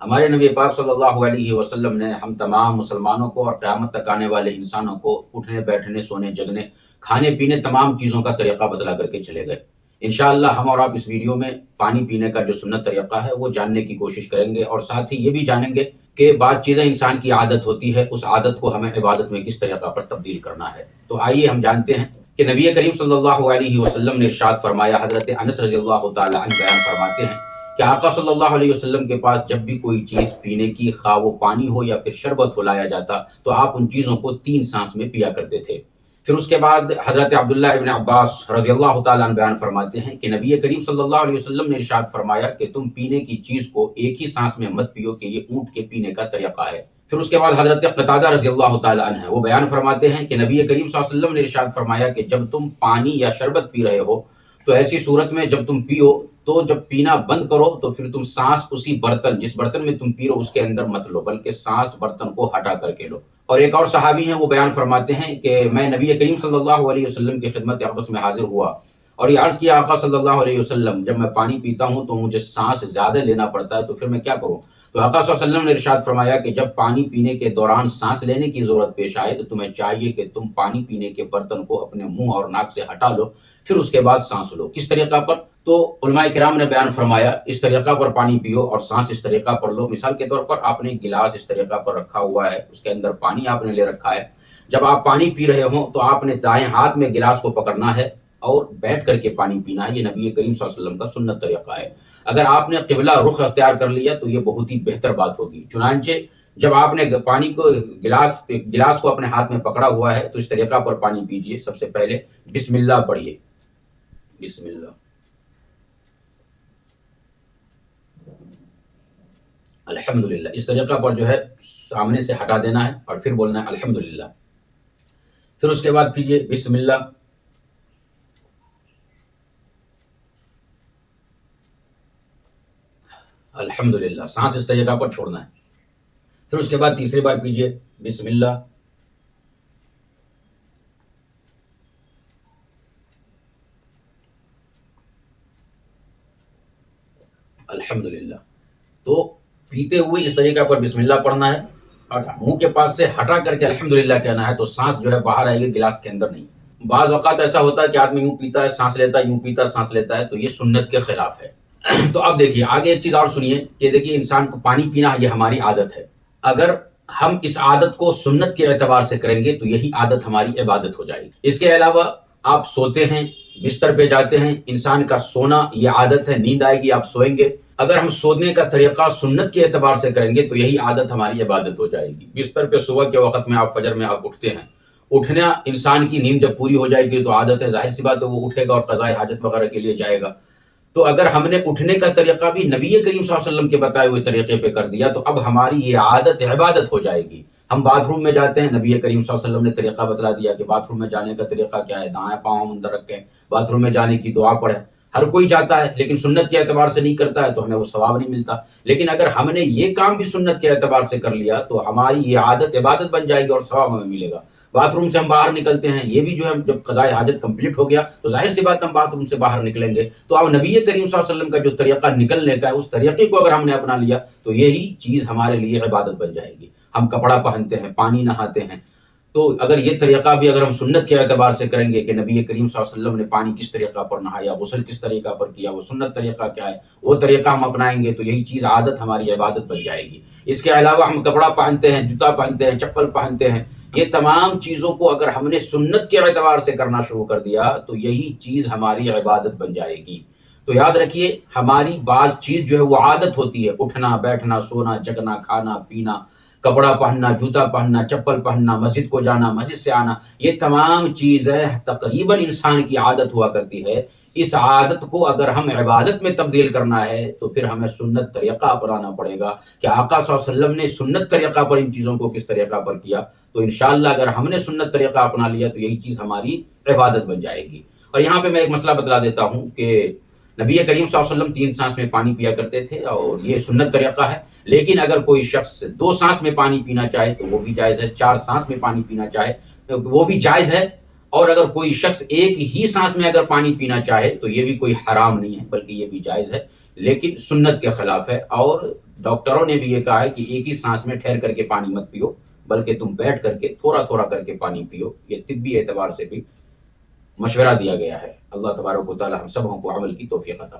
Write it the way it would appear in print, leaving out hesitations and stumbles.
ہمارے نبی پاک صلی اللہ علیہ وسلم نے ہم تمام مسلمانوں کو اور قیامت تک آنے والے انسانوں کو اٹھنے بیٹھنے سونے جگنے کھانے پینے تمام چیزوں کا طریقہ بتلا کر کے چلے گئے۔ انشاءاللہ ہم اور آپ اس ویڈیو میں پانی پینے کا جو سنت طریقہ ہے وہ جاننے کی کوشش کریں گے، اور ساتھ ہی یہ بھی جانیں گے کہ بعض چیزیں انسان کی عادت ہوتی ہے، اس عادت کو ہمیں عبادت میں کس طریقہ پر تبدیل کرنا ہے۔ تو آئیے ہم جانتے ہیں کہ نبی کریم صلی اللہ علیہ وسلم نے ارشاد فرمایا، حضرت انس رضی اللہ تعالی عنہ بیان فرماتے ہیں کہ آقا صلی اللہ علیہ وسلم کے پاس جب بھی کوئی چیز پینے کی، خواہ وہ پانی ہو یا پھر شربت ہو، لایا جاتا تو آپ ان چیزوں کو 3 سانس میں پیا کرتے تھے۔ پھر اس کے بعد حضرت عبداللہ ابن عباس رضی اللہ تعالیٰ عنہ بیان فرماتے ہیں کہ نبی کریم صلی اللہ علیہ وسلم نے ارشاد فرمایا کہ تم پینے کی چیز کو ایک ہی سانس میں مت پیو کہ یہ اونٹ کے پینے کا طریقہ ہے۔ پھر اس کے بعد حضرت قتادہ رضی اللہ تعالیٰ عنہ وہ بیان فرماتے ہیں کہ نبی کریم صلی اللہ علیہ وسلم نے ارشاد فرمایا کہ جب تم پانی یا شربت پی رہے ہو تو ایسی صورت میں جب تم پیو تو جب پینا بند کرو تو پھر تم سانس اسی برتن، جس برتن میں تم پی رہو اس کے اندر مت لو، بلکہ سانس برتن کو ہٹا کر کے لو۔ اور ایک اور صحابی ہیں وہ بیان فرماتے ہیں کہ میں نبی کریم صلی اللہ علیہ وسلم کی خدمت اقدس میں حاضر ہوا اور یہ عرض کیا، آقا صلی اللہ علیہ وسلم جب میں پانی پیتا ہوں تو مجھے سانس زیادہ لینا پڑتا ہے، تو پھر میں کیا کروں؟ تو آقا صلی اللہ علیہ وسلم نے ارشاد فرمایا کہ جب پانی پینے کے دوران سانس لینے کی ضرورت پیش آئے تو تمہیں چاہیے کہ تم پانی پینے کے برتن کو اپنے منہ اور ناک سے ہٹا لو، پھر اس کے بعد سانس لو۔ کس طریقہ پر؟ تو علماء کرام نے بیان فرمایا اس طریقہ پر پانی پیو اور سانس اس طریقہ پر لو۔ مثال کے طور پر آپ نے گلاس اس طریقہ پر رکھا ہوا ہے، اس کے اندر پانی آپ نے لے رکھا ہے، جب آپ پانی پی رہے ہوں تو آپ نے دائیں ہاتھ میں گلاس کو پکڑنا ہے اور بیٹھ کر کے پانی پینا ہے۔ یہ نبی کریم صلی اللہ علیہ وسلم کا سنت طریقہ ہے۔ اگر آپ نے قبلہ رخ اختیار کر لیا تو یہ بہت ہی بہتر بات ہوگی۔ چنانچہ جب آپ نے پانی کو گلاس کو اپنے ہاتھ میں پکڑا ہوا ہے تو اس طریقہ پر پانی پیجئے۔ سب سے پہلے بسم اللہ پڑھیے، بسم اللہ، الحمدللہ، اس طریقہ پر جو ہے سامنے سے ہٹا دینا ہے اور پھر بولنا ہے الحمدللہ۔ پھر اس کے بعد کیجئے بسم اللہ، الحمدللہ، سانس اس طریقہ پر چھوڑنا ہے۔ پھر اس کے بعد تیسری بار کیجئے بسم اللہ، الحمدللہ۔ تو پیتے ہوئے اس طریقہ پر بسم اللہ پڑھنا ہے اور منہ کے پاس سے ہٹا کر کے الحمدللہ کہنا ہے، تو سانس جو ہے باہر آئے گی، گلاس کے اندر نہیں۔ بعض اوقات ایسا ہوتا ہے کہ آدمی یوں پیتا ہے سانس لیتا ہے، یوں پیتا ہے سانس لیتا ہے، تو یہ سنت کے خلاف ہے۔ تو اب دیکھیے آگے ایک چیز اور سنیے کہ دیکھیے انسان کو پانی پینا یہ ہماری عادت ہے، اگر ہم اس عادت کو سنت کے اعتبار سے کریں گے تو یہی عادت ہماری عبادت ہو جائے گی۔ اس کے علاوہ آپ سوتے ہیں، بستر پہ جاتے ہیں، انسان کا سونا یہ عادت ہے، نیند آئے گی آپ سوئیں گے، اگر ہم سونے کا طریقہ سنت کے اعتبار سے کریں گے تو یہی عادت ہماری عبادت ہو جائے گی۔ بستر پہ صبح کے وقت میں آپ فجر میں آپ اٹھتے ہیں، اٹھنا انسان کی نیند جب پوری ہو جائے گی تو عادت ہے، ظاہر سی بات ہے وہ اٹھے گا اور قضاء حاجت وغیرہ کے لیے جائے گا۔ تو اگر ہم نے اٹھنے کا طریقہ بھی نبی کریم صلی اللہ علیہ وسلم کے بتائے ہوئے طریقے پہ کر دیا تو اب ہماری یہ عادت عبادت ہو جائے گی۔ ہم باتھ روم میں جاتے ہیں، نبی کریم صلی اللہ علیہ وسلم نے طریقہ بتلا دیا کہ باتھ روم میں جانے کا طریقہ کیا ہے، دائیں پاؤں اندر رکھیں، باتھ روم میں جانے کی دعا پڑھیں۔ ہر کوئی جاتا ہے لیکن سنت کے اعتبار سے نہیں کرتا ہے تو ہمیں وہ ثواب نہیں ملتا۔ لیکن اگر ہم نے یہ کام بھی سنت کے اعتبار سے کر لیا تو ہماری یہ عادت عبادت بن جائے گی اور ثواب ہمیں ملے گا۔ باتھ روم سے ہم باہر نکلتے ہیں، یہ بھی جو ہے جب قضاء حاجت کمپلیٹ ہو گیا تو ظاہر سی بات ہم باتھ روم سے باہر نکلیں گے، تو اب نبی کریم صلی اللہ علیہ وسلم کا جو طریقہ نکلنے کا ہے اس طریقے کو اگر ہم نے اپنا لیا تو یہی چیز ہمارے لیے عبادت بن جائے گی۔ ہم کپڑا پہنتے ہیں، پانی نہاتے ہیں، تو اگر یہ طریقہ بھی اگر ہم سنت کے اعتبار سے کریں گے کہ نبی کریم صلی اللہ علیہ وسلم نے پانی کس طریقہ پر نہایا، غسل کس طریقہ پر کیا، وہ سنت طریقہ کیا ہے، وہ طریقہ ہم اپنائیں گے تو یہی چیز عادت ہماری عبادت بن جائے گی۔ اس کے علاوہ ہم کپڑا پہنتے ہیں، جوتا پہنتے ہیں، چپل پہنتے ہیں، یہ تمام چیزوں کو اگر ہم نے سنت کے اعتبار سے کرنا شروع کر دیا تو یہی چیز ہماری عبادت بن جائے گی۔ تو یاد رکھیے ہماری بعض چیز جو ہے وہ عادت ہوتی ہے، اٹھنا بیٹھنا سونا جگنا کھانا پینا، کپڑا پہننا، جوتا پہننا، چپل پہننا، مسجد کو جانا، مسجد سے آنا، یہ تمام چیزیں تقریباً انسان کی عادت ہوا کرتی ہے۔ اس عادت کو اگر ہم عبادت میں تبدیل کرنا ہے تو پھر ہمیں سنت طریقہ اپنانا پڑے گا کہ آقا صلی اللہ علیہ وسلم نے سنت طریقہ پر ان چیزوں کو کس طریقہ پر کیا، تو انشاءاللہ اگر ہم نے سنت طریقہ اپنا لیا تو یہی چیز ہماری عبادت بن جائے گی۔ اور یہاں پہ میں ایک مسئلہ بتلا دیتا ہوں کہ نبی کریم صلی اللہ علیہ وسلم 3 سانس میں پانی پیا کرتے تھے اور یہ سنت طریقہ ہے، لیکن اگر کوئی شخص 2 سانس میں پانی پینا چاہے تو وہ بھی جائز ہے، 4 سانس میں پانی پینا چاہے تو وہ بھی جائز ہے، اور اگر کوئی شخص ایک ہی سانس میں اگر پانی پینا چاہے تو یہ بھی کوئی حرام نہیں ہے بلکہ یہ بھی جائز ہے، لیکن سنت کے خلاف ہے۔ اور ڈاکٹروں نے بھی یہ کہا ہے کہ ایک ہی سانس میں ٹھہر کر کے پانی مت پیو، بلکہ تم بیٹھ کر کے تھوڑا تھوڑا کر کے پانی پیو، یہ طبی اعتبار سے بھی مشورہ دیا گیا ہے۔ اللہ تبارک و تعالی ہم سب کو عمل کی توفیق عطا